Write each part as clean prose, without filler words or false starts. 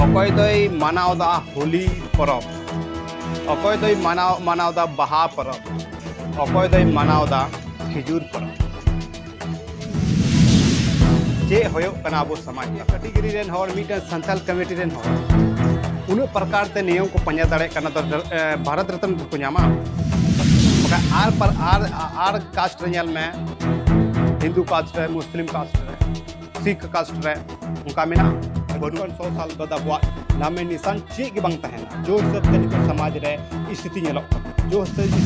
অকয় দই মানাওদা হোলি পরব, অকয় দই মানাওদা বাহা পরব, অকয় দই মানাওদা খিজুর পরব। चे होयो कना अब समाज कैटेगरी रेन होर मीटर संथाल कमेटी रेन होर उन प्रकार ते नियम को पंजा दाड़े कना तो भारत रत्न को ᱧᱟᱢᱟ आर पर आर कास्ट रेल में हिंदू कास्ट है, मुस्लिम कास्ट है, सिख कास्ट है, उनका मेना बड़ुआन 100 साल बाद अब नामे निशान चे के बंग तहना जो सब तनिक समाज रे स्थिति नेलो जो स्थिति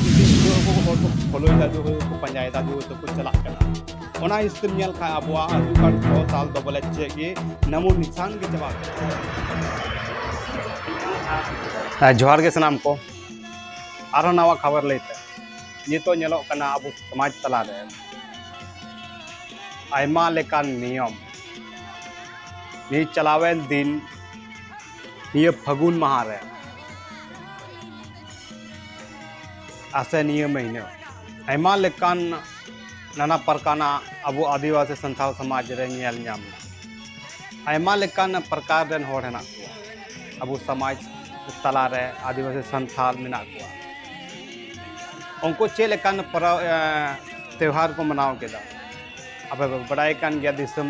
जो को फॉलोइदा जो को पंजायदा जो तो कुछ चला कना ओना स्थिति नेल खा अब आजुकान 100 साल दो बोले चे के नमो निशान के जवाब जोहार के सनाम को आरो नवा खबर लेते नितो नेलो कना अब समाज तला रे आयमा लेकान नियम नि चलावेन दिन निये फगुन माह रे आसे निये महीने आयमा लेकान नाना प्रकार अब आदिवासी संथाल समाज रे नेल ᱧᱟᱢ आयमा लेकान प्रकार रेन होड़ हेना अब समाज तला रे आदिवासी संथाल मेना को उनको चे लेकान त्योहार को मनाव केदा अब बड़ाई कान गया दिसम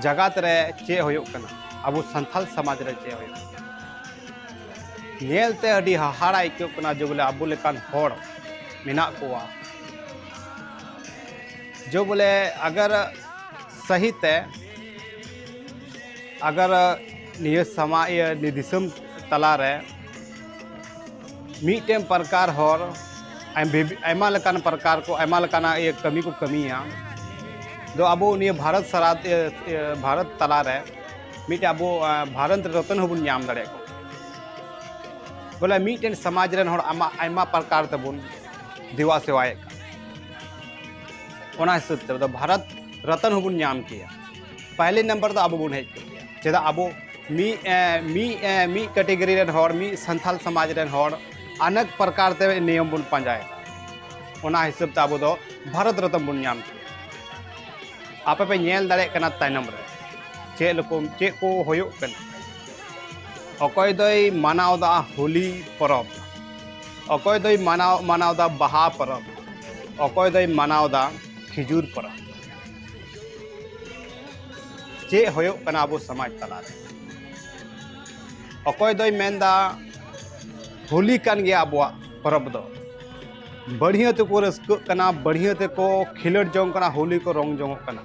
जगत रे चे होयो कना अब संथाल समाज रे चे होयो नेलते अडी हाहाड़ा आइको कना जो बोले अब लेकान होड़ मेना कोआ जो बोले अगर सही ते अगर निये समाज दिसम तला रे मीटेम प्रकार होर आयमा लेकान प्रकार को आयमा लेकान ये कमी को कमिया दो अब निये भारत सराद भारत तला रे मीटे अब भारत रत्न होबुन ᱧᱟᱢ दाड़े को बोले मीटेन समाज रेन होड़ आयमा प्रकार तेबुन दिवा सेवाए ओना हिसाब ते भारत रत्न होबुन ᱧाम किया पहले नंबर तो अब बुन हेज किया चेदा अब मी कैटेगरी रेन होड़ मी संथाल समाज रेन होड़ अनेक प्रकार ते नियम बुन पंजाए ओना हिसाब ते अब दो भारत रत्न बुन ᱧाम किया आपे पे नेल दाड़े कना तायनम रे चे को होयो कना अकय दई मानावदा होली परब, अकय दई मानावदा बाहा परब, अकय दई मानावदा खिजूर परब। चे होयो कना अब समाज तला रे अकय दई मेनदा होली कान गया अब परब दो बढ़िया ते को रस्क कना बढ़िया ते को खिलड़ जोंग कना होली को रंग जोंग कना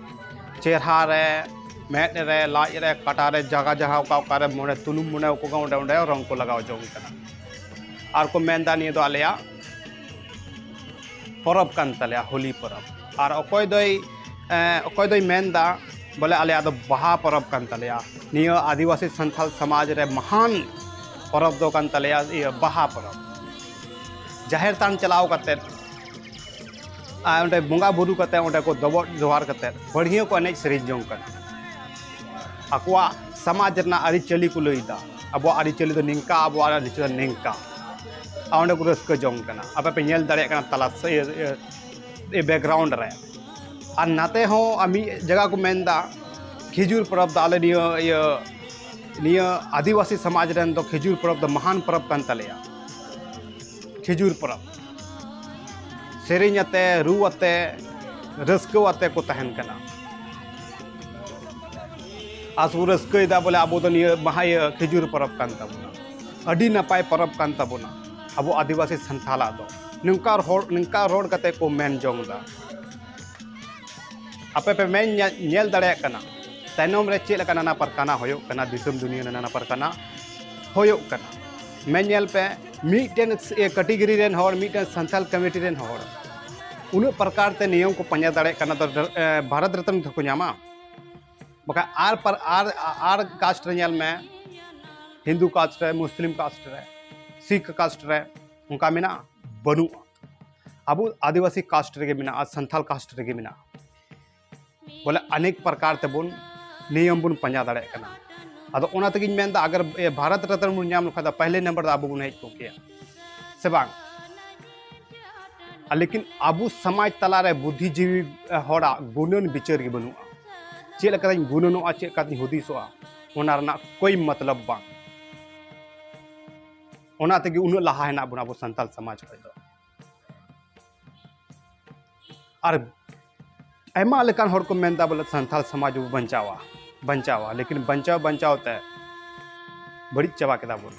चेहरा रे मेट रे लाज रे काटा रे जगह जगह का रे मोने तुनुम मोने को उंडे उंडे रंग को लगाव जोंग कना आर को मेनदा निये दो आलेया परब कान तलेया होली परब और अकय दई मेनदा बोले आलेया दो बाहा परब कान तलेया निये आदिवासी संथाल समाज रे महान परब दो कान तलेया ये बाहा परब जाहिर तान चलाव करते उंडे बंगा बुरु करते उंडे को दबोट जोहार करते बढ़िया को एनेज सेरेज जोंग कर अकवा समाज रना आरिचली को लईदा अब आरिचली दो निंका अब आरिचली निंका उंडे को रस्क जोंग कना अब पे नेल दाड़े कना तला ए बैकग्राउंड रे और नाते हो आमी जगह को मेनदा खिजूर परब दा आले निय आदिवासी समाज रेन दो खिजूर परब द महान परब कान तलेया खिजूर परब सेरेñ आते रू आते रस्को आते को तहन कना आसु रस्कईदा बोले अब तो निये महा खिजूर परब कान ताबोना अडी नपाय परब कान ताबोना अब आदिवासी संथाला दो निंका रोड कते को मेन जोंगदा आपे पे मेन नेल दाड़े कना तायनम रे चेल कना ना परकाना होयो कना दिसम दुनिया नाना परकाना होयो कना मेन नेल पे मीटेन कैटेगरी रेन होड़ मीटेन संथाल कमेटी रेन होड़ उन प्रकार ते नियम को पंजा दाड़े कना तो भारत रत्न को ᱧᱟᱢᱟ बका आर कास्ट रेल में हिंदू कास्ट है, मुस्लिम कास्ट है, सिख कास्ट है, उनका मेना बनू अब आदिवासी कास्ट रे मेना संथाल कास्ट रे मेना बोले अनेक प्रकार ते बुन नियम बुन पंजा दाड़े कना अदो ओना तगिन मेनदा अगर भारत रत्न बुन ᱧᱟᱢ लखा पहले नंबर अब बुन हेज को किया से बांग लेकिन अब समाज तला रे बुद्धिजीवी होड़ा गुणन विचार के बनू चेक गुणनों चेक हुदीसों कोई मतलब बांग ओना तेगे उन्ना लाहा हेना बोना अब सान्ताल समाज खय दो और आयमा लेकान हर को मेनदा बोले सान्ताल समाज बो बंचावा लेकिन बंचाव ते बड़ी चाबा केदा बोन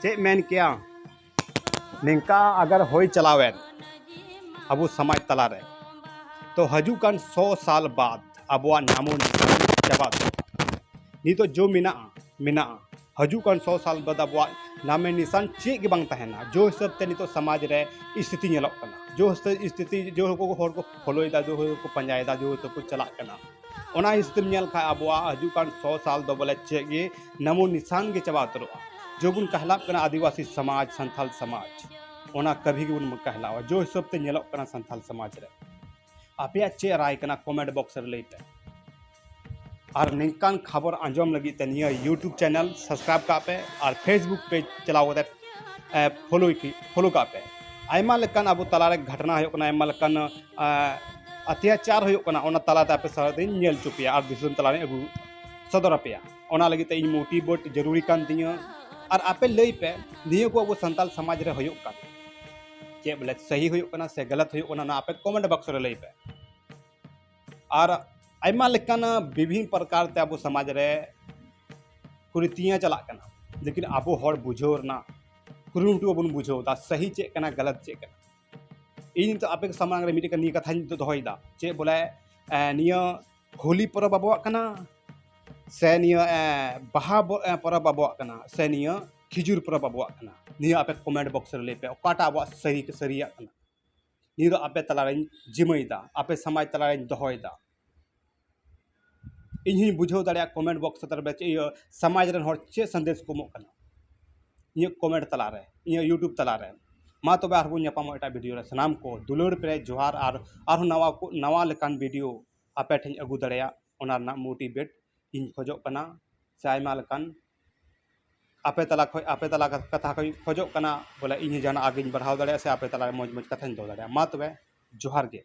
चे मेन किया निंका अगर होय चलावेन अब समाज तलारे तो हजुकान 100 साल बाद अब नामो निशान चाबा नितो जो मिना हजुकान 100 साल बाद अब नामे निशान चे के बांग तहना जो हिसाब ते नितो समाज रे स्थिति नेलोक कना जो स्थिति जो हर को फॉलोइदा जो हर को पंजायदा जो तो को चला कना ओना स्थिति नेल खा अब हजुकान 100 साल दो बोले चे गे नामो निशान के चाबा तरोआ जो बुन कहलाप कना आदिवासी समाज संथाल समाज ओना कभी भी बुन कहलावा जो हिसाब ते नेलोक कना संथाल समाज रे आपे चे राय कना कमेंट बॉक्स रे लैते और निकान खबर आंजम लगी ते निया यूट्यूब चैनल सब्सक्राइब का पे और फेसबुक पेज चलाओ ते फॉलो का पे आयमा लेकान अब तलारे घटना हो कना आयमा लेकान अत्याचार हो कना ओना तला ते पे सारा दिन नेल चुपिया और दिसम तलारे अगु सदर पेया ओना लगी ते इन मोटिवेट जरूरी कान दिया और आपे लई पे निया को अब संताल समाज रे होयो का चे बोले सही होयो कना से गलत होयो कना ना आपे कमेंट बॉक्स रे लई पे और आयमा लेकान विभिन्न प्रकार ते अब समाज रे कुरीतियां चला कना लेकिन अब हर बुझोर ना कुरुमटू बन बुझो दा सही चे कना गलत चे कना इन तो आपे समांग रे मिटे कनी कथा तो दोहइदा चे बोले निया होली परब अब कना से निया बाहा परब अब कना से निया खिजुर परब अब कना निया आपे कमेंट बॉक्स रे लेपे ओकाटा अब सही के सरिया कना निया दो आपे तलारे जिमइदा आपे समाज तलारे दोहइदा इन बुझाव दाड़ा कमेंट बॉक्स तरफ समाज रन हर चे संदेश को मोक कना इन कमेंट तलारे इन यूट्यूब तलारे मा तबे आरबो ᱧᱟᱯᱟᱢᱚᱜ एटा वीडियो रे सनाम को दुलड़ पे जोहार और नवा लेकान वीडियो आपे ठेन अगु दाड़ा ओना ना मोटिवेट इन खोजो कना से आयमा लेकान आपे तला कथा खोजो कना बोले इन जाना आगे बढ़ाव दाड़ा से आपे तला मौज कथा दो दाड़ा मा तबे जोहार गे।